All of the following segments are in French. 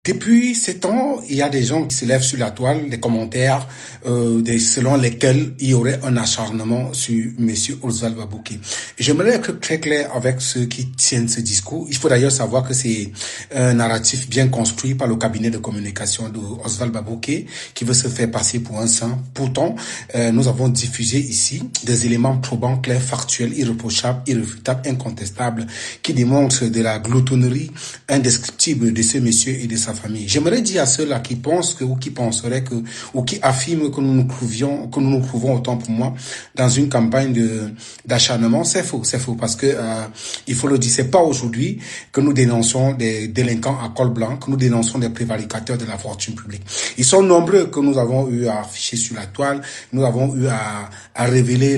Depuis ces temps, il y a des gens qui se lèvent sur la toile, des commentaires selon lesquels il y aurait un acharnement sur Monsieur Oswald Babouké. J'aimerais être très clair avec ceux qui tiennent ce discours. Il faut d'ailleurs savoir que c'est un narratif bien construit par le cabinet de communication de Oswald Babouké qui veut se faire passer pour un saint. Pourtant, nous avons diffusé ici des éléments probants, clairs, factuels, irréprochables, irréfutables, incontestables, qui démontrent de la gloutonnerie indescriptible de ce monsieur et de sa famille. J'aimerais dire à ceux-là qui pensent ou qui penseraient ou qui affirment que nous nous trouvons autant pour moi dans une campagne d'acharnement, c'est faux parce que il faut le dire, c'est pas aujourd'hui que nous dénonçons des délinquants à col blanc, que nous dénonçons des prévaricateurs de la fortune publique. Ils sont nombreux que nous avons eu à afficher sur la toile, nous avons eu à révéler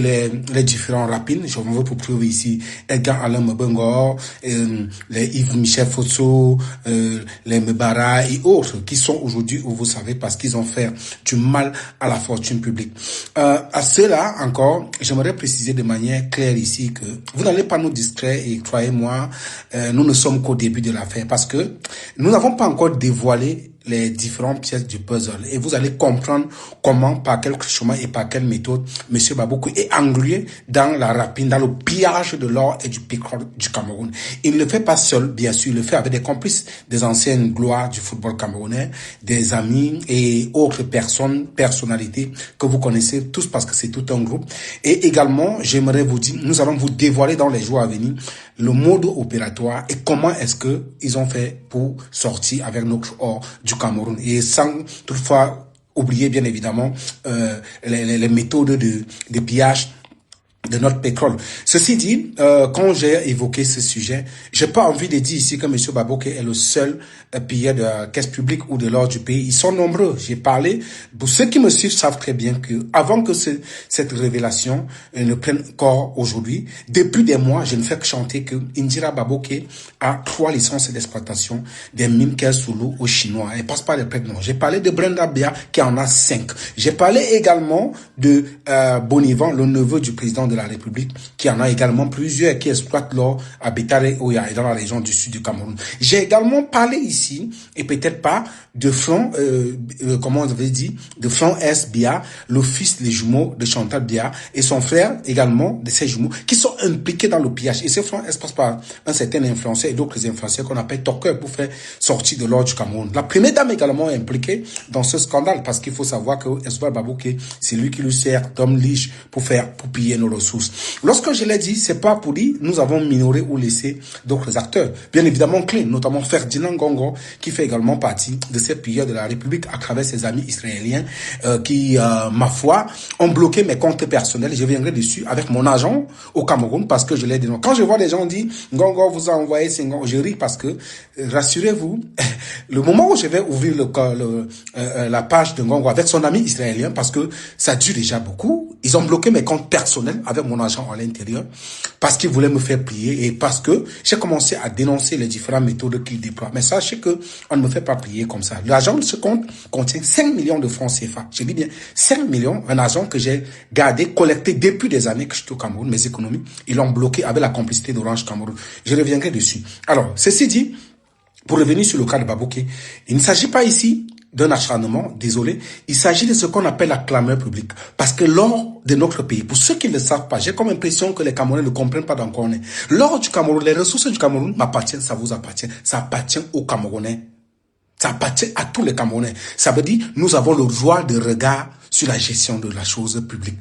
les différents rapines. Je veux pour prouver ici Edgar Alain Mbengo, les Yves Michel Fosso, les Mbara et autres qui sont aujourd'hui où vous savez parce qu'ils ont fait du mal à la fortune publique. À cela encore, j'aimerais préciser de manière claire ici que vous n'allez pas nous distraire et croyez-moi, nous ne sommes qu'au début de l'affaire parce que nous n'avons pas encore dévoilé les différentes pièces du puzzle et vous allez comprendre comment, par quel chemin et par quelle méthode Monsieur Babouké est englué dans la rapine, dans le pillage de l'or et du pétrole du Cameroun. Il ne le fait pas seul, bien sûr, il le fait avec des complices, des anciennes gloires du football camerounais, des amis et autres personnalités que vous connaissez tous parce que c'est tout un groupe. Et également, j'aimerais vous dire, nous allons vous dévoiler dans les jours à venir le mode opératoire et comment est-ce que ils ont fait pour sortir avec notre or du Cameroun et sans toutefois oublier bien évidemment les méthodes de pillage de notre pétrole. Ceci dit, quand j'ai évoqué ce sujet, j'ai pas envie de dire ici que M. Babouké est le seul pilleur de la caisse publique ou de l'or du pays. Ils sont nombreux. J'ai parlé, pour ceux qui me suivent savent très bien que avant que cette révélation ne prenne corps aujourd'hui, depuis des mois, je ne fais que chanter que Indira Babouké a 3 licences d'exploitation des mines qu'elle sous-loue aux Chinois. Elle passe pas les prêts, non. J'ai parlé de Brenda Bia qui en a 5. J'ai parlé également de Bonivan, le neveu du président de la République, qui en a également plusieurs qui exploitent l'or à Betare Oya et dans la région du sud du Cameroun. J'ai également parlé ici, et peut-être pas, de Flan, comment on avait dit, de Flan S. Bia, le fils des jumeaux de Chantal Bia, et son frère également, de ses jumeaux, qui sont impliqués dans le pillage. Et ce Flan S passe par un certain influenceur et d'autres influenceurs qu'on appelle talkers pour faire sortir de l'or du Cameroun. La première dame également est impliquée dans ce scandale, parce qu'il faut savoir que Oswald Babouké, c'est lui qui lui sert d'homme lige pour piller nos ressources. Lorsque je l'ai dit, c'est pas pour dire nous avons minoré ou laissé d'autres acteurs. Bien évidemment clés, notamment Ferdinand Gongo, qui fait également partie de ces pilleurs de la République à travers ses amis israéliens qui, ma foi, ont bloqué mes comptes personnels. Je viendrai dessus avec mon agent au Cameroun parce que je l'ai dénoncé. Quand je vois des gens dire Gongo vous a envoyé 5 ans, je ris parce que, rassurez-vous, le moment où je vais ouvrir la page de Gongo avec son ami israélien, parce que ça dure déjà beaucoup, ils ont bloqué mes comptes personnels avec mon agent à l'intérieur parce qu'ils voulaient me faire plier et parce que j'ai commencé à dénoncer les différentes méthodes qu'ils déploient. Mais sachez que on ne me fait pas plier comme ça. L'argent de ce compte contient 5 millions de francs CFA. Je dis bien 5 millions, un argent que j'ai gardé, collecté depuis des années que je suis au Cameroun. Mes économies, ils l'ont bloqué avec la complicité d'Orange Cameroun. Je reviendrai dessus. Alors, ceci dit, pour revenir sur le cas de Babouké, il ne s'agit pas ici d'un acharnement, désolé, il s'agit de ce qu'on appelle la clameur publique. Parce que l'or de notre pays, pour ceux qui ne le savent pas, j'ai comme impression que les Camerounais ne comprennent pas d'encore. L'or du Cameroun, les ressources du Cameroun m'appartiennent, ça vous appartient, ça appartient aux Camerounais. Ça appartient à tous les Camerounais. Ça veut dire, nous avons le droit de regard sur la gestion de la chose publique.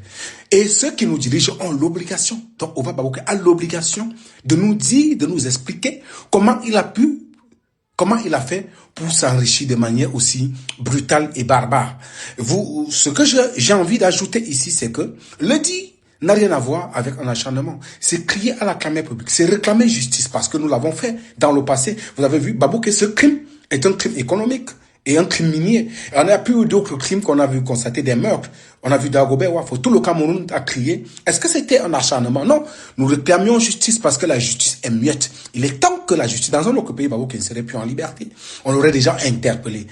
Et ceux qui nous dirigent ont l'obligation, donc Oswald Babouké a l'obligation de nous dire, de nous expliquer comment il a fait pour s'enrichir de manière aussi brutale et barbare. Ce que j'ai envie d'ajouter ici, c'est que le dit n'a rien à voir avec un acharnement. C'est crier à la clameur publique, c'est réclamer justice parce que nous l'avons fait dans le passé. Vous avez vu, Babouké, ce crime est un crime économique et un crime minier. On a plus d'autres crimes qu'on a vu constater, des meurtres. On a vu Dagobert Wafo. Tout le Cameroun a crié. Est-ce que c'était un acharnement? Non. Nous réclamions justice parce que la justice est muette. Il est temps que la justice, dans un autre pays, Babouké ne serait plus en liberté. On l'aurait déjà interpellé.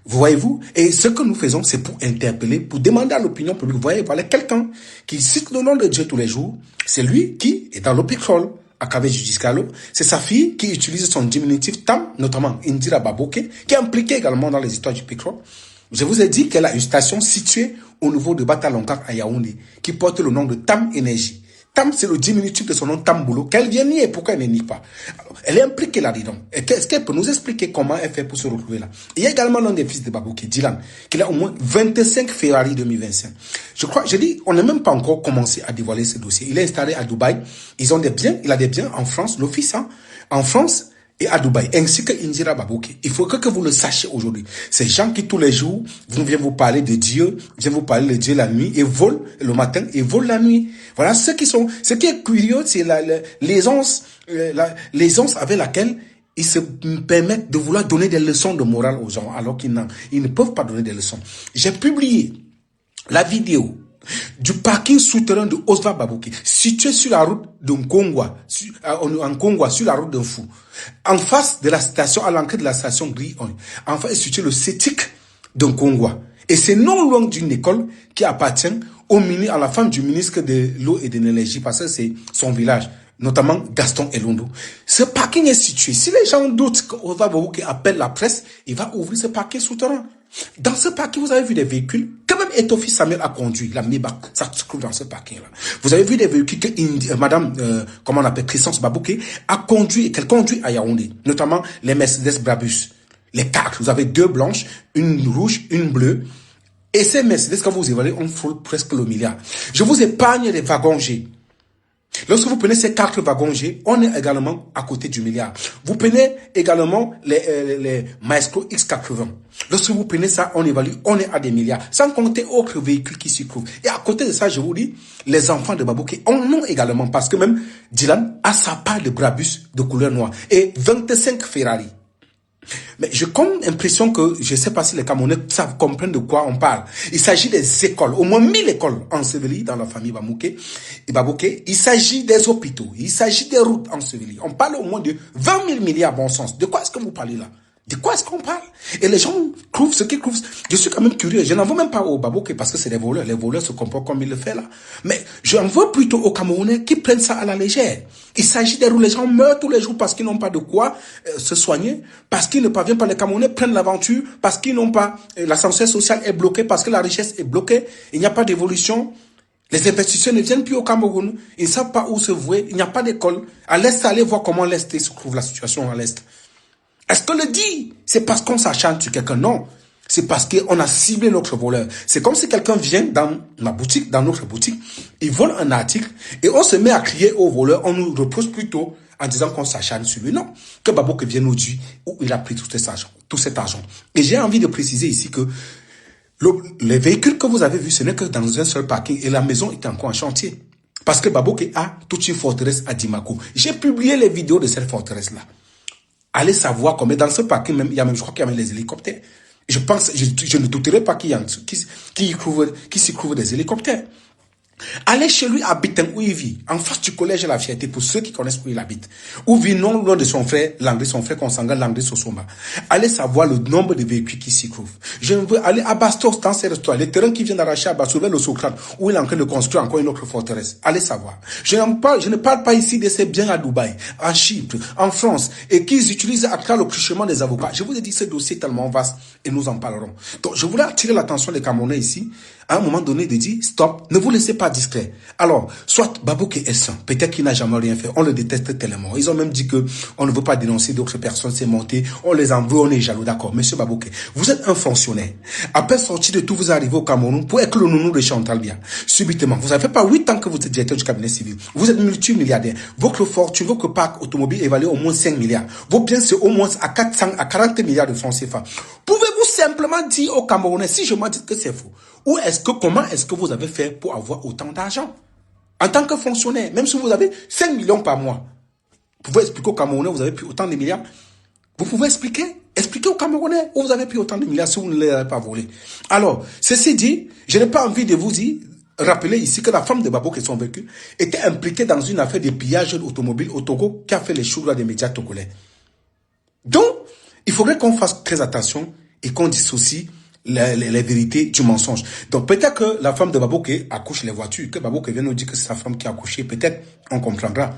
Vous voyez-vous? Et ce que nous faisons, c'est pour interpeller, pour demander à l'opinion publique. Vous voyez, voilà quelqu'un qui cite le nom de Dieu tous les jours. C'est lui qui est dans le pétrole. Akabe Judiskalo. C'est sa fille qui utilise son diminutif Tam, notamment Indira Baboke, qui est impliquée également dans les histoires du pétrole. Je vous ai dit qu'elle a une station située au niveau de Batalonkar à Yaoundé, qui porte le nom de Tam Énergie. Tam, c'est le diminutif de son nom Tamboulou, qu'elle vient nier, pourquoi elle ne nie pas? Alors, elle est impliquée là-dedans. Est-ce qu'elle peut nous expliquer comment elle fait pour se retrouver là? Il y a également l'un des fils de Babou, qui est Dylan, qui a au moins 25 Ferrari 2025. Je dis, on n'a même pas encore commencé à dévoiler ce dossier. Il est installé à Dubaï. Ils ont des biens, il a des biens en France, l'office, en France et à Dubaï, ainsi que Indira Babouke. Il faut que vous le sachiez aujourd'hui. Ces gens qui tous les jours viennent vous parler de Dieu, viennent vous parler de Dieu la nuit et volent le matin et volent la nuit. Voilà ce qui est curieux, c'est l'aisance avec laquelle ils se permettent de vouloir donner des leçons de morale aux gens alors qu'ils ne peuvent pas donner des leçons. J'ai publié la vidéo du parking souterrain de Oswald Babouke, situé sur la route de Nkongwa, en Kongwa, sur la route de Fou. En face de la station, à l'entrée de la station Grillon, en face est situé le CETIC de Nkongwa. Et c'est non loin d'une école qui appartient à la femme du ministre de l'eau et de l'énergie, parce que c'est son village, notamment Gaston Elondo. Ce parking est situé. Si les gens doutent qu'Oswald Babouke appelle la presse, il va ouvrir ce parking souterrain. Dans ce parking, vous avez vu des véhicules que même Etofi Samuel a conduit, la Maybach, ça se trouve dans ce parking-là. Vous avez vu des véhicules que Madame, comment on appelle, Christance Babouke a conduit, qu'elle conduit à Yaoundé, notamment les Mercedes Brabus, les 4. Vous avez 2 blanches, une rouge, une bleue. Et ces Mercedes, quand vous évaluez, on frôle presque le milliard. Je vous épargne les wagons G. Lorsque vous prenez ces 4 wagons G, on est également à côté du milliard. Vous prenez également les Maestro X80. Lorsque vous prenez ça, on évalue, on est à des milliards. Sans compter autres véhicules qui s'y trouvent. Et à côté de ça, je vous dis, les enfants de Babouke en ont également. Parce que même Dylan a sa part de Brabus de couleur noire. Et 25 Ferrari. Mais j'ai comme l'impression que, je ne sais pas si les Camerounais savent comprendre de quoi on parle. Il s'agit des écoles, au moins 1000 écoles ensevelies dans la famille Babouke. Il s'agit des hôpitaux, il s'agit des routes ensevelies. On parle au moins de 20 000 milliards bon sens. De quoi est-ce que vous parlez là? De quoi est-ce qu'on parle? Et les gens trouvent ce qu'ils trouvent. Je suis quand même curieux. Je n'en veux même pas au Babouke parce que c'est des voleurs. Les voleurs se comportent comme ils le font là. Mais j'en veux plutôt aux Camerounais qui prennent ça à la légère. Il s'agit des roues. Les gens meurent tous les jours parce qu'ils n'ont pas de quoi se soigner, parce qu'ils ne parviennent pas. Les Camerounais prennent l'aventure parce qu'ils n'ont pas. L'ascenseur social est bloqué parce que la richesse est bloquée. Il n'y a pas d'évolution. Les investisseurs ne viennent plus au Cameroun. Ils ne savent pas où se vouer. Il n'y a pas d'école. À l'Est, allez voir comment l'Est se trouve la situation à l'Est. Est-ce que le dit, c'est parce qu'on s'acharne sur quelqu'un? Non. C'est parce qu'on a ciblé notre voleur. C'est comme si quelqu'un vient dans ma boutique, dans notre boutique, il vole un article et on se met à crier au voleur. On nous reproche plutôt en disant qu'on s'acharne sur lui. Non. Que Babouke vienne nous dire où il a pris tout cet argent. Et j'ai envie de préciser ici que les véhicules que vous avez vus, ce n'est que dans un seul parking et la maison est encore en chantier. Parce que Babouke a toute une forteresse à Dimako. J'ai publié les vidéos de cette forteresse-là. Allez savoir comment dans ce parking même, je crois qu'il y a même les hélicoptères. Je pense, je ne douterai pas qu'il y a qui s'y trouve des hélicoptères. Allez chez lui à Bitin où il vit, en face du collège de la Fierté, pour ceux qui connaissent où il habite. Où vit non loin de son frère Landry, son frère consanguin Landry Sosomba. Allez savoir le nombre de véhicules qui s'y trouvent. Je veux aller à Bastos dans ces restaurants, les terrains qui viennent d'arracher à Bastos, le Socrate, où il est en train de construire encore une autre forteresse. Allez savoir. Je ne parle pas ici de ces biens à Dubaï, à Chypre, en France, et qu'ils utilisent à travers le truchement des avocats. Je vous ai dit, ce dossier est tellement vaste, et nous en parlerons. Donc, je voulais attirer l'attention des Camerounais ici, à un moment donné, de dire, stop, ne vous laissez pas discret. Alors, soit Babouke est sain, peut-être qu'il n'a jamais rien fait, on le déteste tellement. Ils ont même dit que on ne veut pas dénoncer d'autres personnes, c'est monté, on les en veut, on est jaloux, d'accord. Monsieur Babouke, vous êtes un fonctionnaire. Après sortir de tout, vous arrivez au Cameroun pour être le nounou de Chantal Biya. Subitement, vous n'avez pas 8 ans que vous êtes directeur du cabinet civil. Vous êtes multimilliardaire. Votre fortune, votre parc automobile est évalué au moins 5 milliards. Vos biens, c'est au moins à 40 milliards de francs CFA. Pouvez-vous simplement dire aux Camerounais, si je m'en dis que c'est faux, comment est-ce que vous avez fait pour avoir autant d'argent? En tant que fonctionnaire, même si vous avez 5 millions par mois, vous pouvez expliquer aux Camerounais, vous avez pris autant de milliards. Vous pouvez expliquer aux Camerounais où vous avez pris autant de milliards si vous ne les avez pas volés. Alors, ceci dit, je n'ai pas envie de vous dire, rappeler ici que la femme de Babouke et son véhicule était impliquée dans une affaire de pillage automobile au Togo qui a fait les choux des médias togolais. Donc, il faudrait qu'on fasse très attention et qu'on dissocie les vérités du mensonge. Donc peut-être que la femme de Babouké accouche les voitures, que Babouké vient nous dire que c'est sa femme qui a accouché, peut-être on comprendra.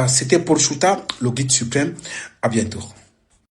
C'était Paul Chouta, le guide suprême. À bientôt.